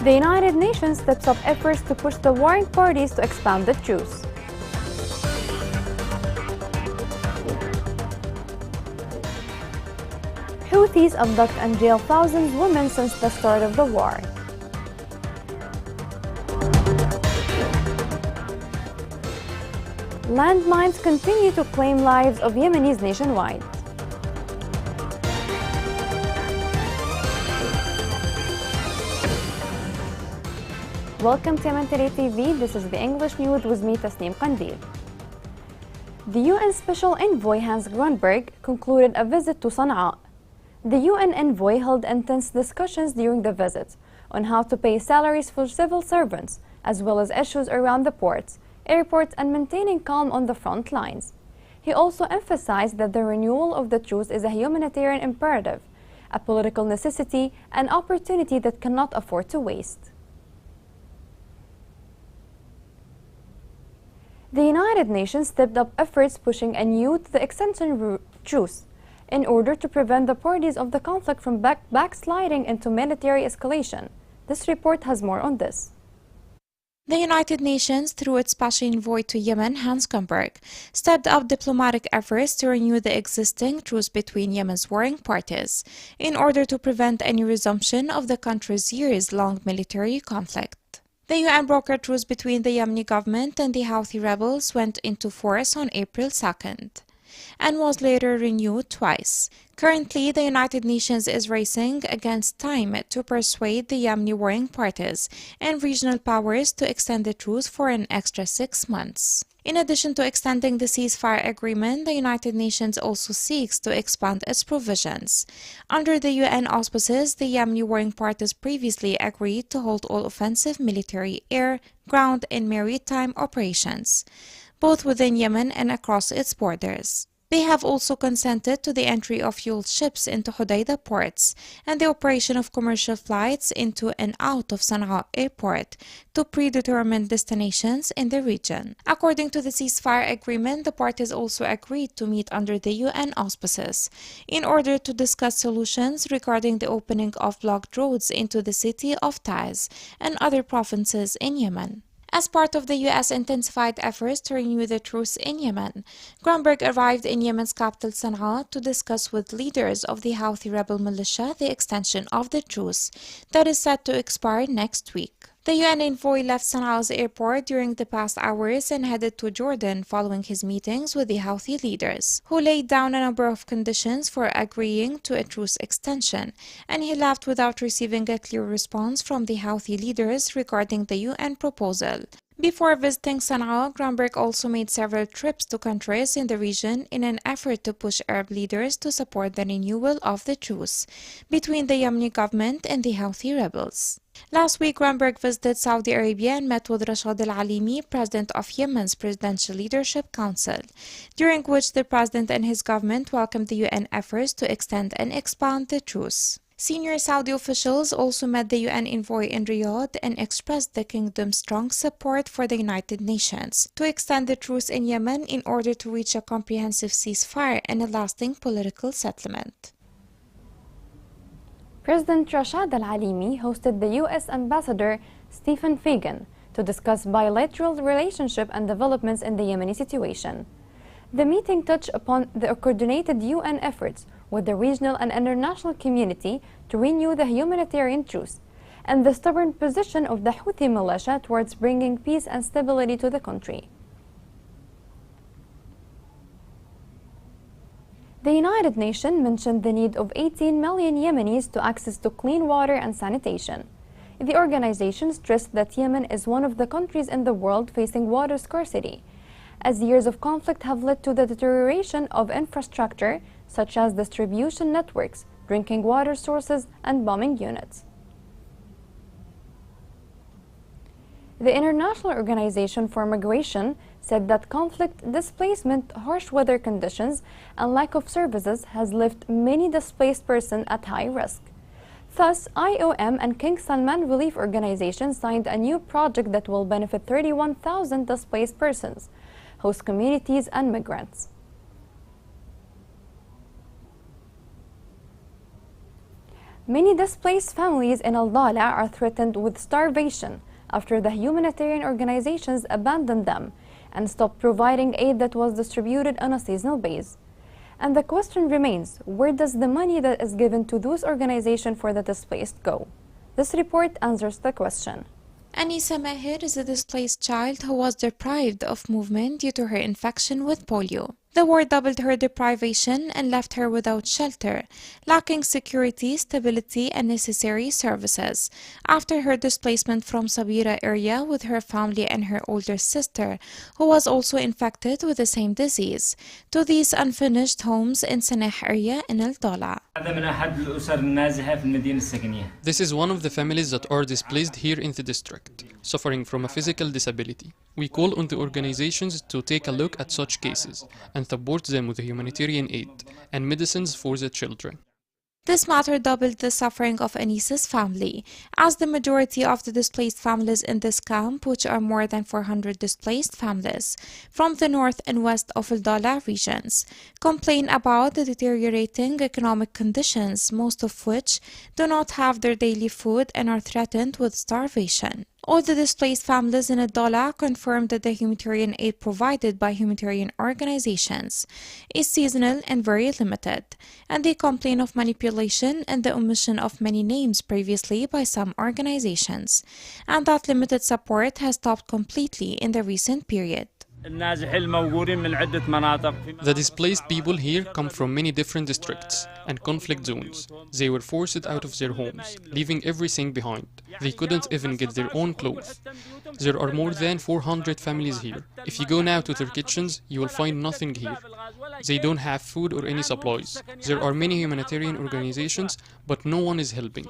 The United Nations steps up efforts to push the warring parties to expand the truce. Houthis abduct and jail thousands of women since the start of the war. Landmines continue to claim lives of Yemenis nationwide. Welcome to Yemen Today TV. This is the English News with me, Tasneem Qandil. The UN Special Envoy Hans Grunberg concluded a visit to Sana'a. The UN envoy held intense discussions during the visit on how to pay salaries for civil servants, as well as issues around the ports, airports, and maintaining calm on the front lines. He also emphasized that the renewal of the truce is a humanitarian imperative, a political necessity, an opportunity that cannot afford to waste. The United Nations stepped up efforts pushing anew to the extension truce in order to prevent the parties of the conflict from backsliding into military escalation. This report has more on this. The United Nations, through its special envoy to Yemen, Hans Grunberg, stepped up diplomatic efforts to renew the existing truce between Yemen's warring parties in order to prevent any resumption of the country's years-long military conflict. The UN brokered truce between the Yemeni government and the Houthi rebels went into force on April 2nd and was later renewed twice. Currently, the United Nations is racing against time to persuade the Yemeni warring parties and regional powers to extend the truce for an extra 6 months. In addition to extending the ceasefire agreement, the United Nations also seeks to expand its provisions. Under the UN auspices, the Yemeni warring parties previously agreed to halt all offensive military, air, ground, and maritime operations, both within Yemen and across its borders. They have also consented to the entry of fuel ships into Hodeidah ports and the operation of commercial flights into and out of Sana'a airport to predetermined destinations in the region. According to the ceasefire agreement, the parties also agreed to meet under the UN auspices in order to discuss solutions regarding the opening of blocked roads into the city of Taiz and other provinces in Yemen. As part of the U.S. intensified efforts to renew the truce in Yemen, Grunberg arrived in Yemen's capital Sana'a to discuss with leaders of the Houthi rebel militia the extension of the truce that is set to expire next week. The UN envoy left Sana'a's airport during the past hours and headed to Jordan following his meetings with the Houthi leaders, who laid down a number of conditions for agreeing to a truce extension, and he left without receiving a clear response from the Houthi leaders regarding the UN proposal. Before visiting Sana'a, Grunberg also made several trips to countries in the region in an effort to push Arab leaders to support the renewal of the truce between the Yemeni government and the Houthi rebels. Last week, Grunberg visited Saudi Arabia and met with Rashad al-Alimi, president of Yemen's Presidential Leadership Council, during which the president and his government welcomed the UN efforts to extend and expand the truce. Senior Saudi officials also met the UN envoy in Riyadh and expressed the kingdom's strong support for the United Nations to extend the truce in Yemen in order to reach a comprehensive ceasefire and a lasting political settlement. President Rashad al-Alimi hosted the U.S. Ambassador Stephen Fagan to discuss bilateral relationship and developments in the Yemeni situation. The meeting touched upon the coordinated UN efforts with the regional and international community to renew the humanitarian truce and the stubborn position of the Houthi militia towards bringing peace and stability to the country. The United Nations mentioned the need of 18 million Yemenis to access to clean water and sanitation. The organization stressed that Yemen is one of the countries in the world facing water scarcity, as years of conflict have led to the deterioration of infrastructure such as distribution networks, drinking water sources, and bombing units. The International Organization for Migration said that conflict, displacement, harsh weather conditions, and lack of services has left many displaced persons at high risk. Thus, IOM and King Salman Relief Organization signed a new project that will benefit 31,000 displaced persons, host communities, and migrants. Many displaced families in Al-Dala are threatened with starvation after the humanitarian organizations abandoned them and stopped providing aid that was distributed on a seasonal basis. And the question remains, where does the money that is given to those organizations for the displaced go? This report answers the question. Anisa Mahir is a displaced child who was deprived of movement due to her infection with polio. The war doubled her deprivation and left her without shelter, lacking security, stability, and necessary services. After her displacement from Sabira area with her family and her older sister, who was also infected with the same disease, to these unfinished homes in Sanah area in Al-Dala. This is one of the families that are displaced here in the district, suffering from a physical disability. We call on the organizations to take a look at such cases and support them with humanitarian aid and medicines for the children. This matter doubled the suffering of Anisa's family, as the majority of the displaced families in this camp, which are more than 400 displaced families from the north and west of Al-Dala regions, complain about the deteriorating economic conditions, most of which do not have their daily food and are threatened with starvation. All the displaced families in Al-Dala confirmed that the humanitarian aid provided by humanitarian organizations is seasonal and very limited, and they complain of manipulation and the omission of many names previously by some organizations, and that limited support has stopped completely in the recent period. The displaced people here come from many different districts and conflict zones. They were forced out of their homes, leaving everything behind. They couldn't even get their own clothes. There are more than 400 families here. If you go now to their kitchens, you will find nothing here. They don't have food or any supplies. There are many humanitarian organizations, but no one is helping.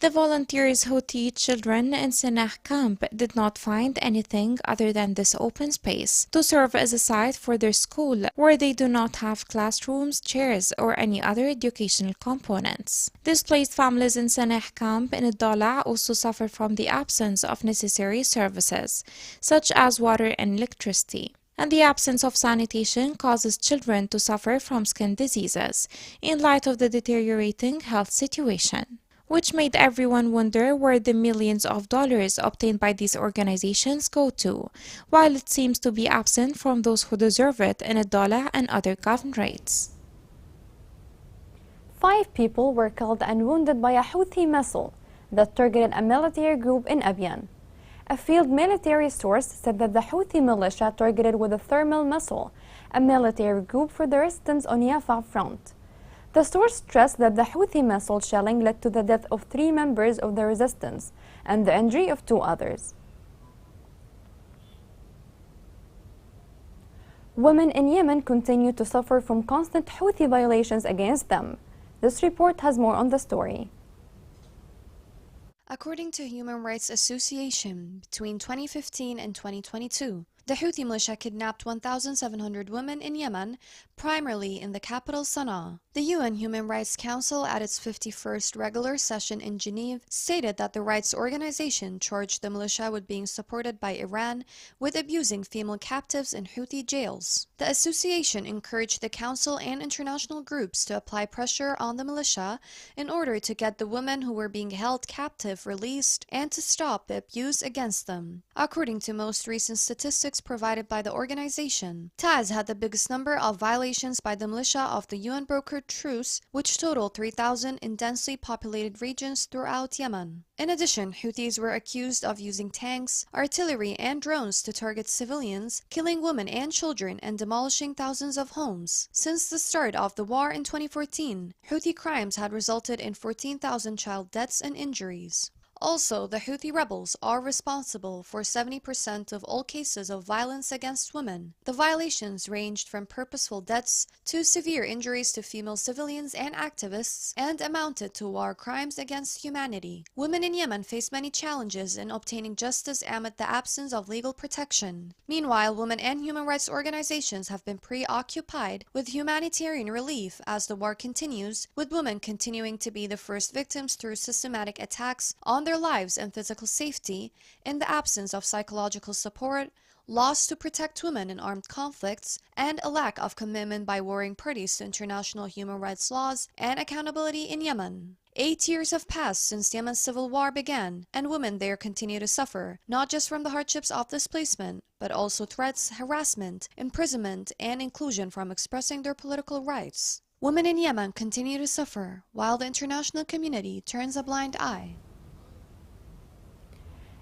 The volunteers who teach children in Sanah camp did not find anything other than this open space to serve as a site for their school, where they do not have classrooms, chairs, or any other educational components. Displaced families in Sanah camp in Al-Dala also suffer from the absence of necessary services, such as water and electricity. And the absence of sanitation causes children to suffer from skin diseases in light of the deteriorating health situation, which made everyone wonder where the millions of dollars obtained by these organizations go to, while it seems to be absent from those who deserve it in Al-Dala and other governorates. 5 people were killed and wounded by a Houthi missile that targeted a military group in Abiyan. A field military source said that the Houthi militia targeted with a thermal missile a military group for the resistance on Yafa front. The source stressed that the Houthi missile shelling led to the death of 3 members of the resistance and the injury of 2 others. Women in Yemen continue to suffer from constant Houthi violations against them. This report has more on the story. According to Human Rights Association, between 2015 and 2022, the Houthi militia kidnapped 1,700 women in Yemen, primarily in the capital Sana'a. The UN Human Rights Council, at its 51st regular session in Geneva, stated that the rights organization charged the militia with being supported by Iran with abusing female captives in Houthi jails. The association encouraged the council and international groups to apply pressure on the militia in order to get the women who were being held captive released and to stop the abuse against them. According to most recent statistics provided by the organization, Taz had the biggest number of violations by the militia of the UN-brokered truce, which totaled 3,000 in densely populated regions throughout Yemen. In addition, Houthis were accused of using tanks, artillery, and drones to target civilians, killing women and children, and demolishing thousands of homes. Since the start of the war in 2014, Houthi crimes had resulted in 14,000 child deaths and injuries. Also, the Houthi rebels are responsible for 70% of all cases of violence against women. The violations ranged from purposeful deaths to severe injuries to female civilians and activists, and amounted to war crimes against humanity. Women in Yemen face many challenges in obtaining justice amid the absence of legal protection. Meanwhile, women and human rights organizations have been preoccupied with humanitarian relief as the war continues, with women continuing to be the first victims through systematic attacks on their lives and physical safety in the absence of psychological support, laws to protect women in armed conflicts, and a lack of commitment by warring parties to international human rights laws and accountability in Yemen. 8 years have passed since Yemen's civil war began, and women there continue to suffer, not just from the hardships of displacement, but also threats, harassment, imprisonment, and inclusion from expressing their political rights. Women in Yemen continue to suffer, while the international community turns a blind eye.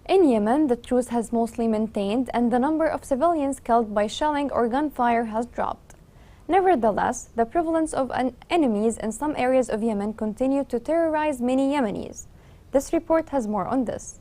In Yemen, the truce has mostly maintained, and the number of civilians killed by shelling or gunfire has dropped. Nevertheless, the prevalence of enemies in some areas of Yemen continue to terrorize many Yemenis. This report has more on this.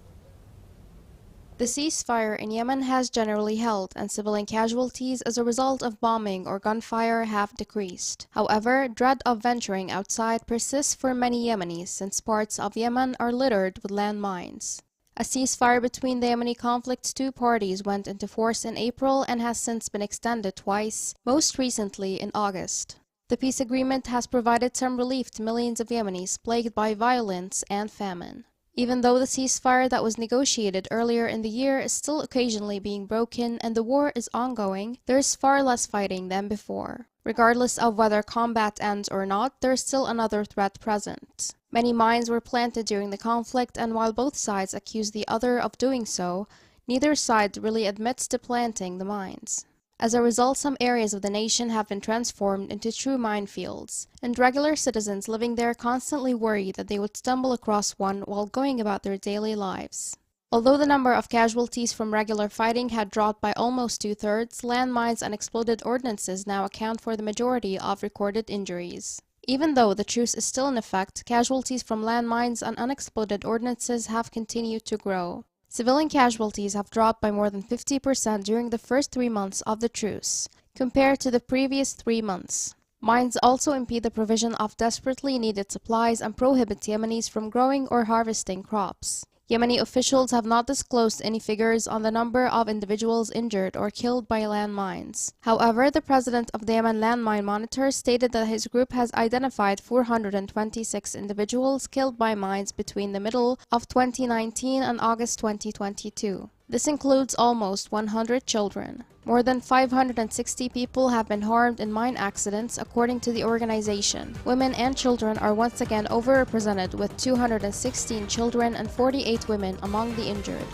The ceasefire in Yemen has generally held, and civilian casualties as a result of bombing or gunfire have decreased. However, dread of venturing outside persists for many Yemenis since parts of Yemen are littered with landmines. A ceasefire between the Yemeni conflict's two parties went into force in April and has since been extended twice, most recently in August. The peace agreement has provided some relief to millions of Yemenis plagued by violence and famine. Even though the ceasefire that was negotiated earlier in the year is still occasionally being broken and the war is ongoing, there is far less fighting than before. Regardless of whether combat ends or not, there is still another threat present. Many mines were planted during the conflict, and while both sides accuse the other of doing so, neither side really admits to planting the mines. As a result, some areas of the nation have been transformed into true minefields, and regular citizens living there constantly worry that they would stumble across one while going about their daily lives. Although the number of casualties from regular fighting had dropped by almost 2/3, landmines and exploded ordnances now account for the majority of recorded injuries. Even though the truce is still in effect, casualties from landmines and unexploded ordnances have continued to grow. Civilian casualties have dropped by more than 50% during the first 3 months of the truce, compared to the previous 3 months. Mines also impede the provision of desperately needed supplies and prohibit Yemenis from growing or harvesting crops. Yemeni officials have not disclosed any figures on the number of individuals injured or killed by landmines. However, the president of the Yemen Landmine Monitor stated that his group has identified 426 individuals killed by mines between the middle of 2019 and August 2022. This includes almost 100 children. More than 560 people have been harmed in mine accidents, according to the organization. Women and children are once again overrepresented, with 216 children and 48 women among the injured.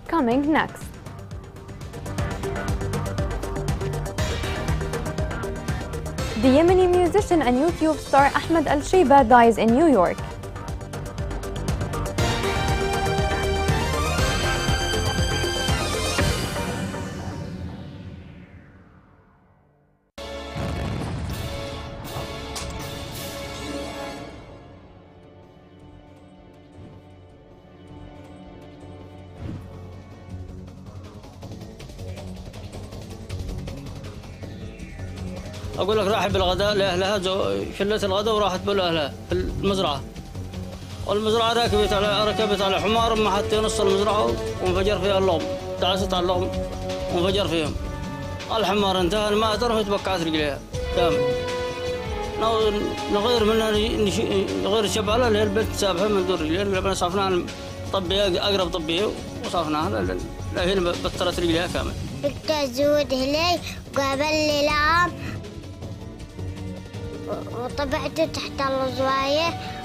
Coming next. The Yemeni musician and YouTube star Ahmed Al-Sheiba dies in New York. أقول لك راحت بالغداء لأهلها، شلت الغداء وراحت بالأهلها في المزرعة، والمزرعة ركبت على حمار ما حتى نص المزرعة وانفجر فيها اللغم، دعست على اللغم وانفجر فيهم. الحمار انتهى الماء ترى وتبقعت رجليها كامل. نغير منها نغير الشبالة اللي هي البنت سابها من دور رجليها، لما صافناها طبية أقرب طبية وصافناها لهي بطلت رجليها كامل. قلت أزود هلي وقابل لي لعب وطبعته تحت الزواية.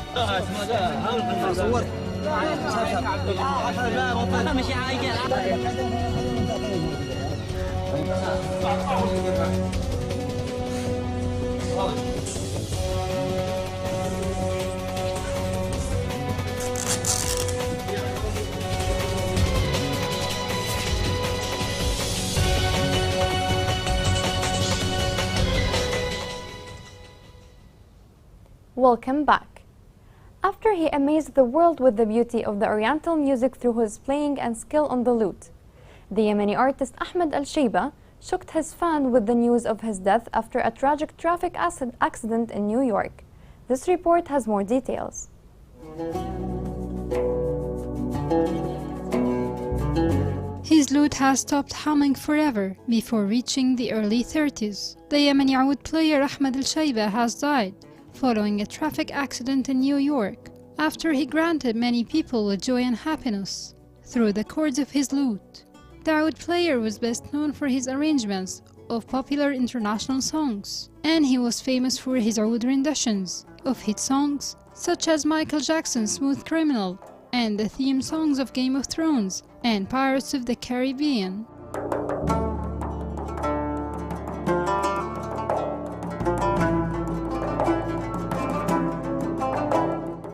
Welcome back. After he amazed the world with the beauty of the Oriental music through his playing and skill on the lute, the Yemeni artist Ahmed Al-Sheiba shocked his fan with the news of his death after a tragic traffic accident in New York. This report has more details. His lute has stopped humming forever before reaching the early 30s. The Yemeni oud player Ahmed Al-Sheiba has died following a traffic accident in New York, after he granted many people with joy and happiness through the chords of his lute. The oud player was best known for his arrangements of popular international songs, and he was famous for his oud renditions of hit songs such as Michael Jackson's Smooth Criminal and the theme songs of Game of Thrones and Pirates of the Caribbean.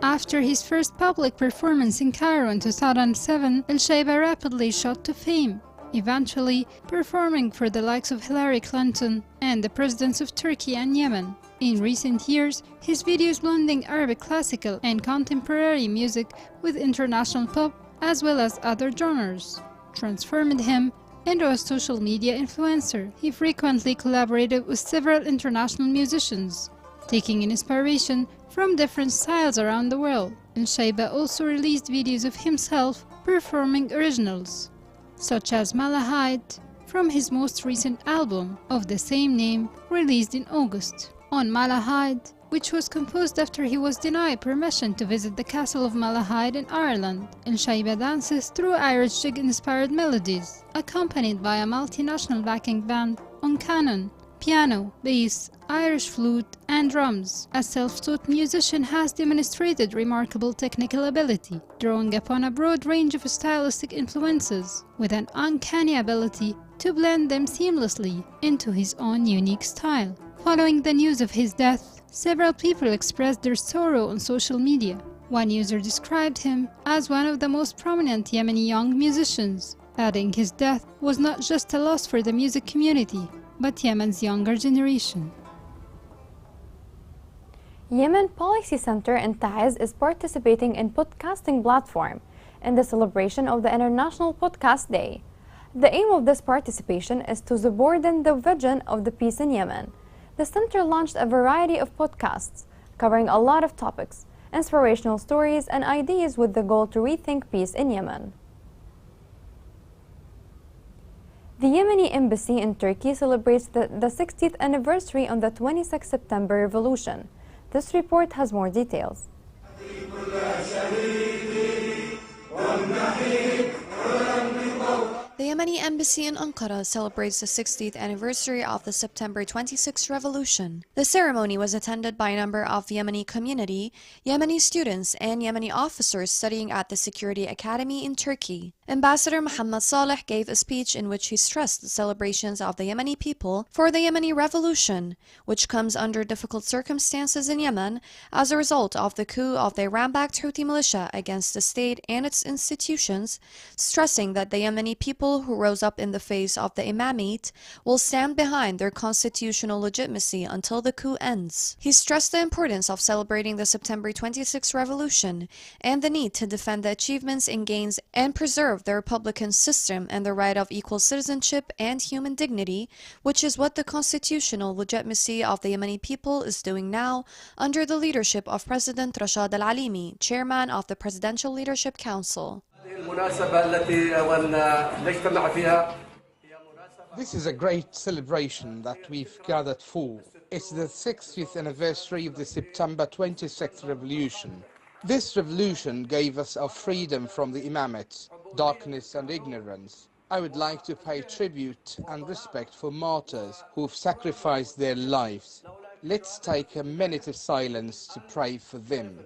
After his first public performance in Cairo in 2007, El-Shaiba rapidly shot to fame, eventually performing for the likes of Hillary Clinton and the presidents of Turkey and Yemen. In recent years, his videos blending Arabic classical and contemporary music with international pop as well as other genres transformed him into a social media influencer. He frequently collaborated with several international musicians, taking inspiration from different styles around the world. El-Shaiba also released videos of himself performing originals, such as Malahide, from his most recent album of the same name, released in August. On Malahide, which was composed after he was denied permission to visit the castle of Malahide in Ireland, El-Shaiba dances through Irish jig-inspired melodies, accompanied by a multinational backing band on canon, piano, bass, Irish flute, and drums. A self-taught musician has demonstrated remarkable technical ability, drawing upon a broad range of stylistic influences, with an uncanny ability to blend them seamlessly into his own unique style. Following the news of his death, several people expressed their sorrow on social media. One user described him as one of the most prominent Yemeni young musicians, adding his death was not just a loss for the music community, but Yemen's younger generation. Yemen Policy Center in Taiz is participating in podcasting platform in the celebration of the International Podcast Day. The aim of this participation is to broaden the vision of the peace in Yemen. The center launched a variety of podcasts covering a lot of topics, inspirational stories and ideas with the goal to rethink peace in Yemen. The Yemeni embassy in Turkey celebrates the 60th anniversary on the 26th September Revolution. This report has more details. The Yemeni embassy in Ankara celebrates the 60th anniversary of the September 26 revolution. The ceremony was attended by a number of the Yemeni community, Yemeni students, and Yemeni officers studying at the Security Academy in Turkey. Ambassador Muhammad Saleh gave a speech in which he stressed the celebrations of the Yemeni people for the Yemeni revolution, which comes under difficult circumstances in Yemen as a result of the coup of the Iran-backed Houthi militia against the state and its institutions, stressing that the Yemeni people who rose up in the face of the Imamate will stand behind their constitutional legitimacy until the coup ends. He stressed the importance of celebrating the September 26 revolution and the need to defend the achievements and gains and preserve the republican system and the right of equal citizenship and human dignity, which is what the constitutional legitimacy of the Yemeni people is doing now under the leadership of President Rashad Al-Alimi, chairman of the Presidential Leadership Council. This is a great celebration that we've gathered for. It's the 60th anniversary of the September 26th revolution. This revolution gave us our freedom from the Imamate, darkness and ignorance. I would like to pay tribute and respect for martyrs who've sacrificed their lives. Let's take a minute of silence to pray for them.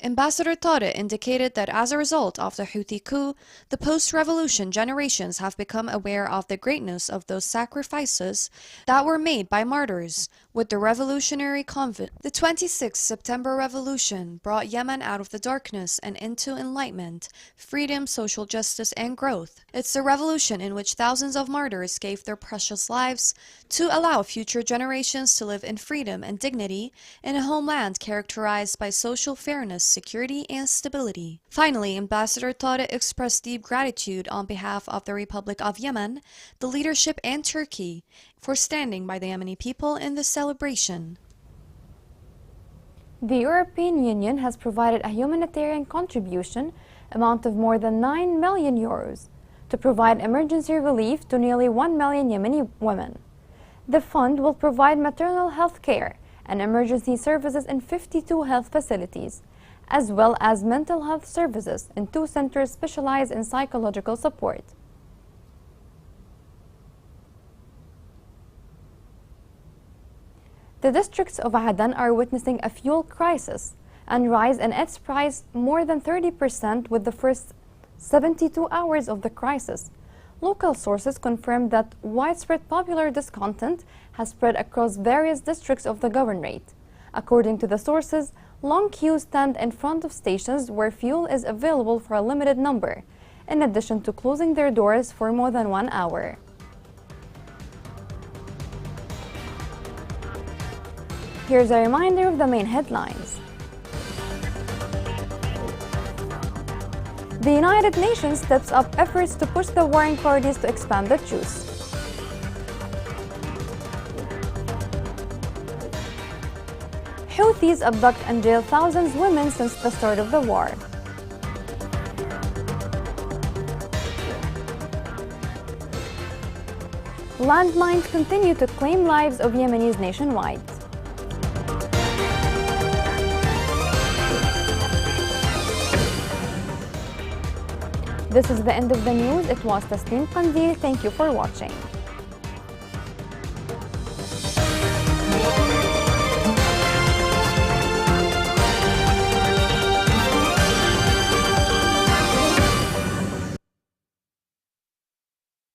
Ambassador Tariq indicated that as a result of the Houthi coup, the post-revolution generations have become aware of the greatness of those sacrifices that were made by martyrs with the revolutionary convent. The 26th September Revolution brought Yemen out of the darkness and into enlightenment, freedom, social justice, and growth. It's a revolution in which thousands of martyrs gave their precious lives to allow future generations to live in freedom and dignity in a homeland characterized by social fairness, security, and stability. Finally, Ambassador Tariq expressed deep gratitude on behalf of the Republic of Yemen, the leadership, and Turkey for standing by the Yemeni people in this celebration. The European Union has provided a humanitarian contribution amount of more than 9 million euros to provide emergency relief to nearly 1 million Yemeni women. The fund will provide maternal health care and emergency services in 52 health facilities, as well as mental health services in 2 centers specialized in psychological support. The districts of Aden are witnessing a fuel crisis and rise in its price more than 30% with the first 72 hours of the crisis. Local sources confirmed that widespread popular discontent has spread across various districts of the governorate. According to the sources, long queues stand in front of stations where fuel is available for a limited number, in addition to closing their doors for more than 1 hour. Here's a reminder of the main headlines. The United Nations steps up efforts to push the warring parties to expand the truce. Houthis abduct and jail thousands of women since the start of the war. Landmines continue to claim lives of Yemenis nationwide. This is the end of the news. It was Tasneem Qandil. Thank you for watching.